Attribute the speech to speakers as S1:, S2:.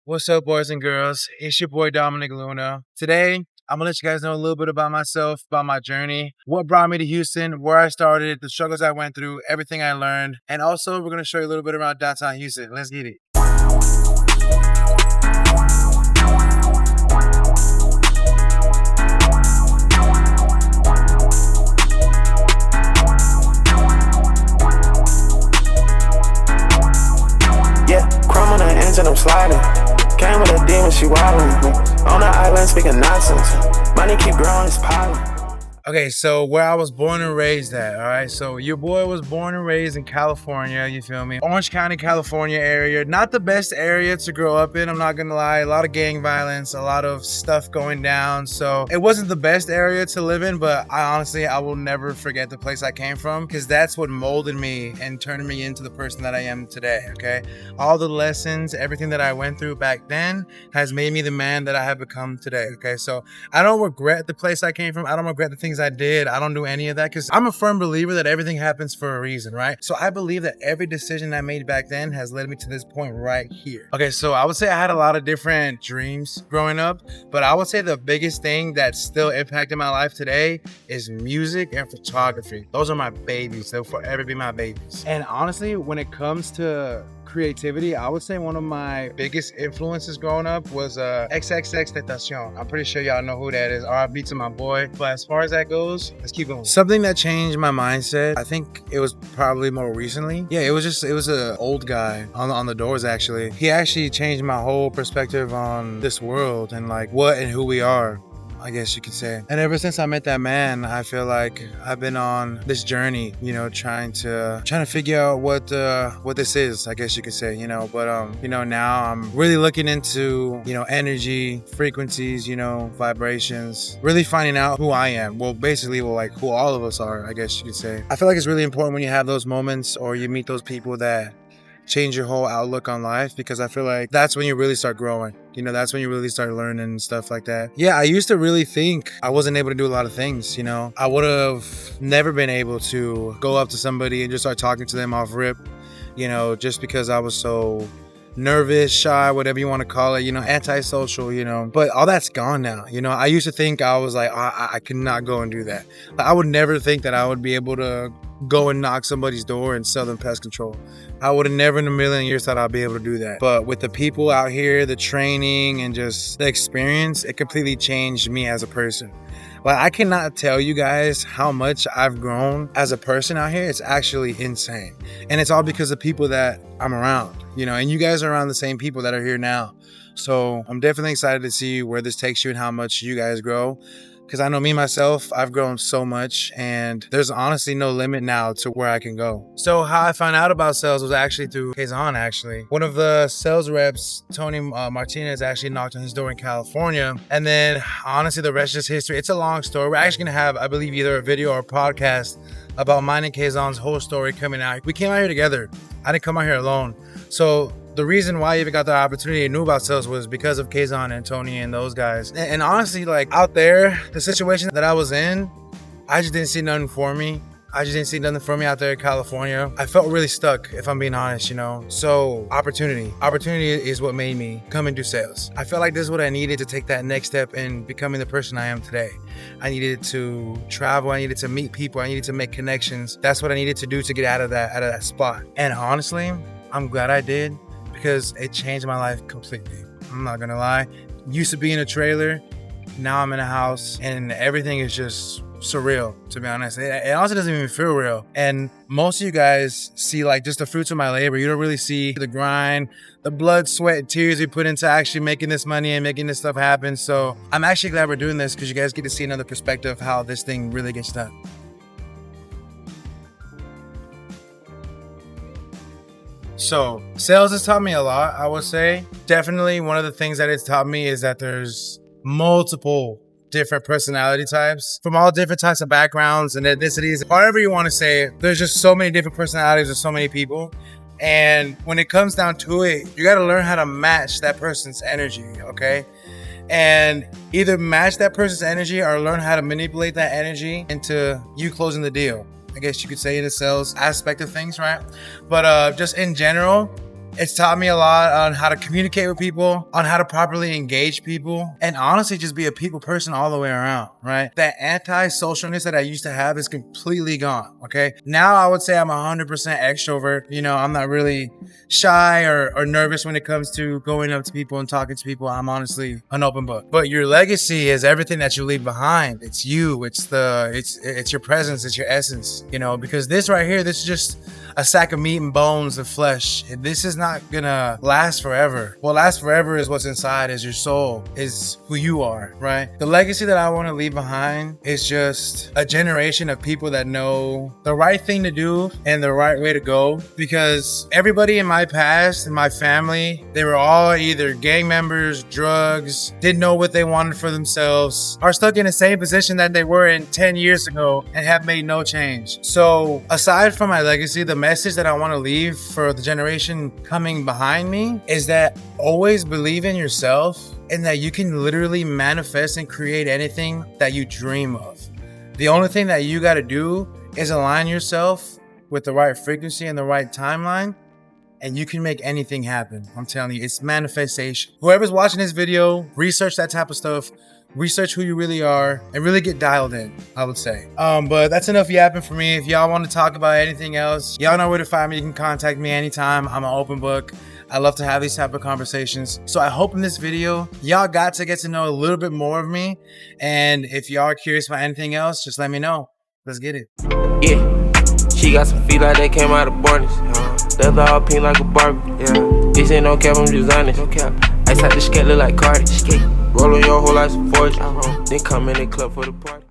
S1: What's up, boys and girls? It's your boy Dominic Luna. Today, I'm gonna let you guys know a little bit about myself, about my journey, what brought me to Houston, where I started, the struggles I went through, everything I learned, and also we're gonna show you a little bit around downtown Houston. Let's get it.
S2: Yeah, chrome on the engine, I'm sliding. Came with a demon, she wildin'. On the island, speaking nonsense. Money keep growing, it's piling.
S1: Okay, so where I was born and raised at, all right? So your boy was born and raised in California, you feel me? Orange County, California area. Not the best area to grow up in, I'm not gonna lie. A lot of gang violence, a lot of stuff going down. So it wasn't the best area to live in, but I will never forget the place I came from because that's what molded me and turned me into the person that I am today, okay? All the lessons, everything that I went through back then has made me the man that I have become today, okay? So I don't regret the place I came from. I don't regret the things I did. I don't do any of that because I'm a firm believer that everything happens for a reason, right? So I believe that every decision I made back then has led me to this point right here. Okay, so I would say I had a lot of different dreams growing up, but I would say the biggest thing that still impacted my life today is music and photography. Those are my babies. They'll forever be my babies. And honestly, when it comes to creativity, I would say one of my biggest influences growing up was XXXTentacion. I'm pretty sure y'all know who that is. R.I.P. to my boy. But as far as that goes, let's keep going. Something that changed my mindset, I think it was probably more recently. Yeah, it was an old guy on the Doors actually. He actually changed my whole perspective on this world and like what and who we are, I guess you could say. And ever since I met that man, I feel like I've been on this journey, trying to figure out what this is, I guess you could say, but now I'm really looking into, energy, frequencies, vibrations, really finding out who I am. Well, basically, like who all of us are, I guess you could say. I feel like it's really important when you have those moments or you meet those people that change your whole outlook on life, because I feel like that's when you really start growing. That's when you really start learning and stuff like that. Yeah, I used to really think I wasn't able to do a lot of things, I would have never been able to go up to somebody and just start talking to them off rip, just because I was so nervous, shy, whatever you want to call it, antisocial, but all that's gone now. I used to think I was like, I could not go and do that. I would never think that I would be able to go and knock somebody's door and sell them pest control. I would have never in a million years thought I'd be able to do that. But with the people out here, the training and just the experience, it completely changed me as a person. Like, I cannot tell you guys how much I've grown as a person out here. It's actually insane. And it's all because of people that I'm around, and you guys are around the same people that are here now. So I'm definitely excited to see where this takes you and how much you guys grow. Because I know me, myself, I've grown so much and there's honestly no limit now to where I can go. So how I found out about sales was actually through Kazan, actually. One of the sales reps, Tony Martinez, actually knocked on his door in California. And then honestly, the rest is history. It's a long story. We're actually going to have, I believe, either a video or a podcast about mine and Kazan's whole story coming out. We came out here together. I didn't come out here alone. So the reason why I even got the opportunity and knew about sales was because of Kazan and Tony and those guys. And honestly, like out there, the situation that I was in, I just didn't see nothing for me. I just didn't see nothing for me out there in California. I felt really stuck, if I'm being honest, So opportunity is what made me come and do sales. I felt like this is what I needed to take that next step in becoming the person I am today. I needed to travel. I needed to meet people. I needed to make connections. That's what I needed to do to get out of that spot. And honestly, I'm glad I did, because it changed my life completely. I'm not gonna lie. Used to be in a trailer, now I'm in a house, and everything is just surreal, to be honest. It also doesn't even feel real. And most of you guys see like just the fruits of my labor. You don't really see the grind, the blood, sweat, and tears we put into actually making this money and making this stuff happen. So I'm actually glad we're doing this, because you guys get to see another perspective of how this thing really gets done. So sales has taught me a lot, I would say. Definitely one of the things that it's taught me is that there's multiple different personality types from all different types of backgrounds and ethnicities, however you want to say it. There's just so many different personalities of so many people. And when it comes down to it, you got to learn how to match that person's energy, okay? And either match that person's energy or learn how to manipulate that energy into you closing the deal. I guess you could say in the sales aspect of things, right? But just in general, It's taught me a lot on how to communicate with people, on how to properly engage people, and honestly just be a people person all the way around, right? That anti-socialness that I used to have is completely gone, okay? Now I would say I'm 100% extrovert. You know, I'm not really shy or nervous when it comes to going up to people and talking to people. I'm honestly an open book. But your legacy is everything that you leave behind. It's you, it's your presence, it's your essence, you know, because this right here, this is just a sack of meat and bones of flesh. This is not gonna last forever. What lasts forever is what's inside, is your soul, is who you are, right? The legacy that I want to leave behind is just a generation of people that know the right thing to do and the right way to go, because everybody in my past, in my family, they were all either gang members, drugs, didn't know what they wanted for themselves, are stuck in the same position that they were in 10 years ago and have made no change. So aside from my legacy, the message that I want to leave for the generation coming behind me is that always believe in yourself and that you can literally manifest and create anything that you dream of. The only thing that you got to do is align yourself with the right frequency and the right timeline, and you can make anything happen. I'm telling you, it's manifestation. Whoever's watching this video, research that type of stuff. Research who you really are and really get dialed in, I would say. But that's enough yapping for me. If y'all want to talk about anything else, y'all know where to find me. You can contact me anytime. I'm an open book. I love to have these type of conversations. So I hope in this video, y'all got to get to know a little bit more of me. And if y'all are curious about anything else, just let me know. Let's get it.
S3: Yeah, she got some feet like they came out of Barney's. Leather all pink like a Barbie. Yeah, this ain't no cap, I'm just honest. No cap. Ice out the skate look like Cardi. Roll on your whole life some fortune. Then come in the club for the party.